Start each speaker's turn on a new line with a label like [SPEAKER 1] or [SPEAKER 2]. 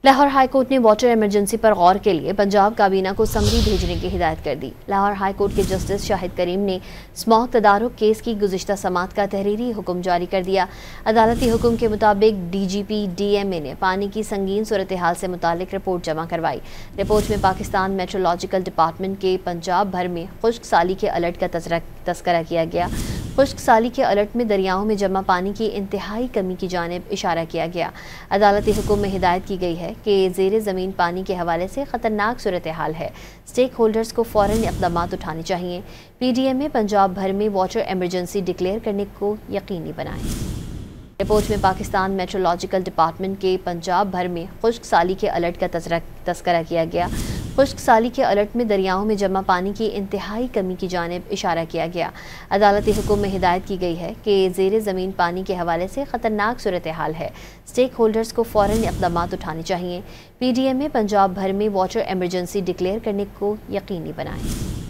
[SPEAKER 1] Lahore high court نے water emergency پر غور کے لیے پنجاب کابینہ کو سمری بھیجنے کی ہدایت کر دی۔ لاہور ہائی کورٹ کے جسٹس شاہد کریم نے اسماگ تدارک کیس کی گزشتہ سماعت کا تحریری حکم جاری کر دیا۔ عدالتی حکم کے مطابق D G P D M A نے پانی کی سنگین صورتحال سے متعلق رپورٹ جمع کروائی۔ رپورٹ میں پاکستان میٹرولوجیکل ڈپارٹمنٹ کے پنجاب بھر میں خشک سالی کے الرٹ کا تذکرہ کیا گیا۔ خشک سالی کے الرٹ میں دریاؤں میں جمع پانی کی انتہائی کمی کی جانب اشارہ کیا گیا۔ عدالتی حکم میں ہدایت کی گئی ہے کہ زیر زمین پانی کے حوالے سے خطرناک صورتحال ہے، اسٹیک ہولڈرز کو فوراً اقدامات اٹھانے چاہیے۔ پی ڈی ایم میں پنجاب بھر میں واٹر ایمرجنسی ڈکلیئر کرنے کو یقینی بنائیں۔ رپورٹ میں پاکستان میٹرولوجیکل ڈپارٹمنٹ کے پنجاب بھر میں خشک سالی کے الرٹ کا تذکرہ کیا گیا۔ خشک سالی کے الرٹ میں دریاؤں میں جمع پانی کی انتہائی کمی کی جانب اشارہ کیا گیا۔ عدالتی حکم میں ہدایت کی گئی ہے کہ زیر زمین پانی کے حوالے سے خطرناک صورتحال ہے، اسٹیک ہولڈرز کو فوراً اقدامات اٹھانے چاہیے۔ پی ڈی ایم میں پنجاب بھر میں واٹر ایمرجنسی ڈکلیئر کرنے کو یقینی بنائیں۔